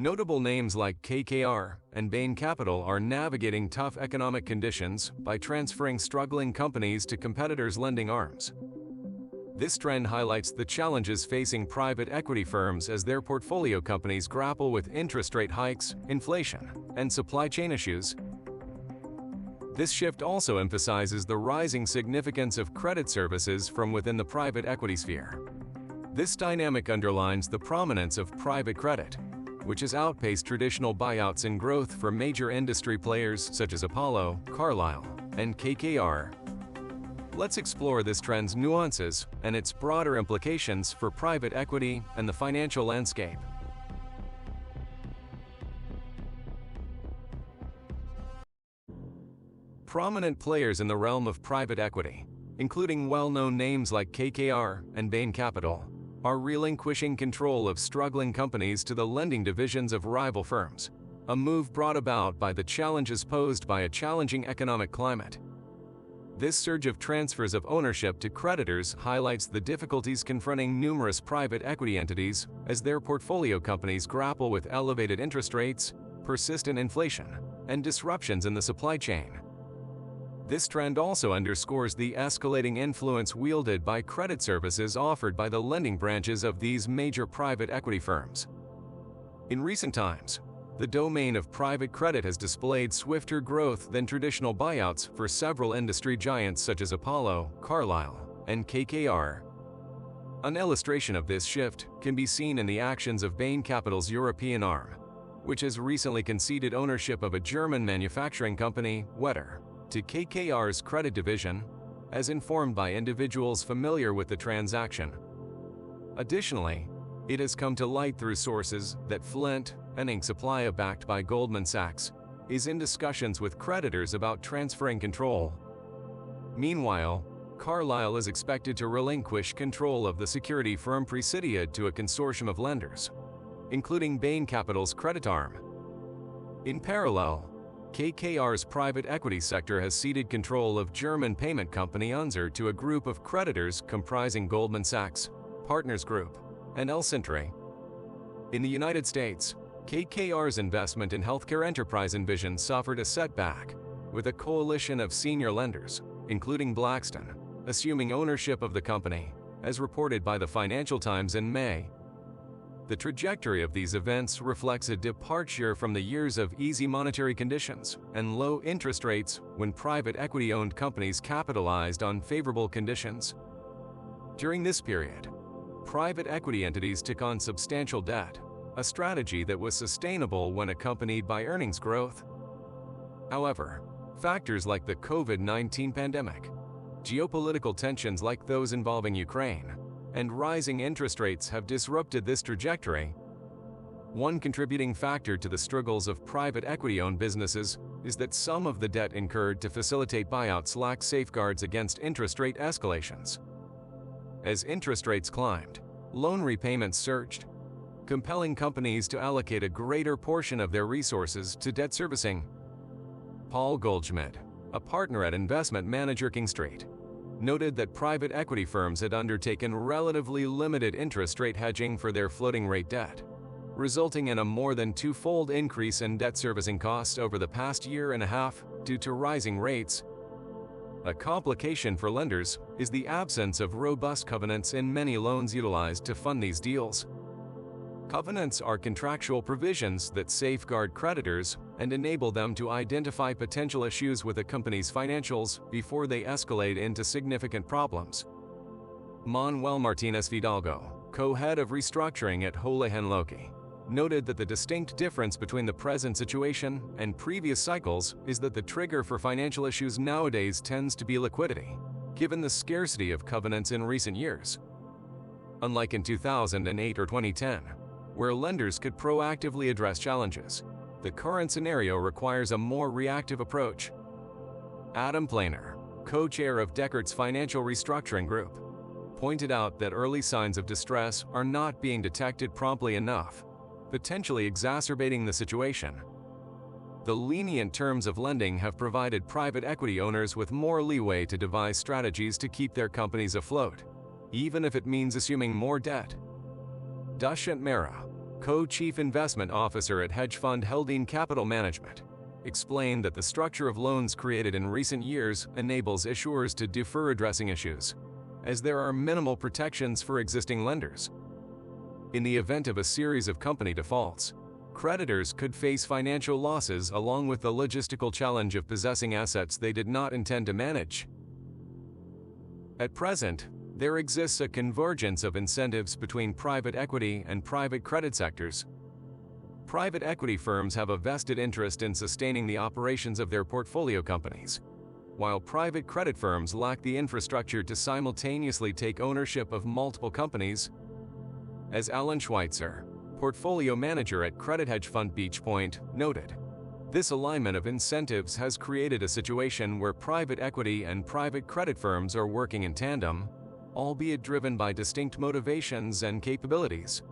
Notable names like KKR and Bain Capital are navigating tough economic conditions by transferring struggling companies to competitors' lending arms. This trend highlights the challenges facing private equity firms as their portfolio companies grapple with interest rate hikes, inflation, and supply chain issues. This shift also emphasizes the rising significance of credit services from within the private equity sphere. This dynamic underlines the prominence of private credit, which has outpaced traditional buyouts in growth for major industry players such as Apollo, Carlyle, and KKR. Let's explore this trend's nuances and its broader implications for private equity and the financial landscape. Prominent players in the realm of private equity, including well-known names like KKR and Bain Capital, are relinquishing control of struggling companies to the lending divisions of rival firms, a move brought about by the challenges posed by a challenging economic climate. This surge of transfers of ownership to creditors highlights the difficulties confronting numerous private equity entities as their portfolio companies grapple with elevated interest rates, persistent inflation, and disruptions in the supply chain. This trend also underscores the escalating influence wielded by credit services offered by the lending branches of these major private equity firms. In recent times, the domain of private credit has displayed swifter growth than traditional buyouts for several industry giants such as Apollo, Carlyle, and KKR. An illustration of this shift can be seen in the actions of Bain Capital's European arm, which has recently conceded ownership of a German manufacturing company, Wetter, to KKR's credit division, as informed by individuals familiar with the transaction. Additionally, it has come to light through sources that Flint, an ink supplier backed by Goldman Sachs, is in discussions with creditors about transferring control. Meanwhile, Carlyle is expected to relinquish control of the security firm Presidia to a consortium of lenders, including Bain Capital's credit arm. In parallel, KKR's private equity sector has ceded control of German payment company Unser to a group of creditors comprising Goldman Sachs, Partners Group, and Elsintre. In the United States, KKR's investment in healthcare enterprise Envision suffered a setback, with a coalition of senior lenders, including Blackstone, assuming ownership of the company, as reported by the Financial Times in May. The trajectory of these events reflects a departure from the years of easy monetary conditions and low interest rates when private equity-owned companies capitalized on favorable conditions. During this period, private equity entities took on substantial debt, a strategy that was sustainable when accompanied by earnings growth. However, factors like the COVID-19 pandemic, geopolitical tensions like those involving Ukraine, and rising interest rates have disrupted this trajectory. One contributing factor to the struggles of private equity-owned businesses is that some of the debt incurred to facilitate buyouts lack safeguards against interest rate escalations. As interest rates climbed, loan repayments surged, compelling companies to allocate a greater portion of their resources to debt servicing. Paul Goldschmidt, a partner at investment manager King Street, noted that private equity firms had undertaken relatively limited interest rate hedging for their floating rate debt, resulting in a more than twofold increase in debt servicing costs over the past year and a half due to rising rates. A complication for lenders is the absence of robust covenants in many loans utilized to fund these deals. Covenants are contractual provisions that safeguard creditors and enable them to identify potential issues with a company's financials before they escalate into significant problems. Manuel Martinez Fidalgo, co-head of restructuring at Houlihan Lokey, noted that the distinct difference between the present situation and previous cycles is that the trigger for financial issues nowadays tends to be liquidity, given the scarcity of covenants in recent years. Unlike in 2008 or 2010, where lenders could proactively address challenges, the current scenario requires a more reactive approach. Adam Planer, co-chair of Deckert's Financial Restructuring Group, pointed out that early signs of distress are not being detected promptly enough, potentially exacerbating the situation. The lenient terms of lending have provided private equity owners with more leeway to devise strategies to keep their companies afloat, even if it means assuming more debt. Dushyant Mehra, co-chief investment officer at hedge fund Bain Capital Management, explained that the structure of loans created in recent years enables issuers to defer addressing issues, as there are minimal protections for existing lenders. In the event of a series of company defaults, creditors could face financial losses along with the logistical challenge of possessing assets they did not intend to manage. At present, there exists a convergence of incentives between private equity and private credit sectors. Private equity firms have a vested interest in sustaining the operations of their portfolio companies, while private credit firms lack the infrastructure to simultaneously take ownership of multiple companies. As Alan Schweitzer, portfolio manager at credit hedge fund Beach Point, noted, this alignment of incentives has created a situation where private equity and private credit firms are working in tandem, albeit driven by distinct motivations and capabilities.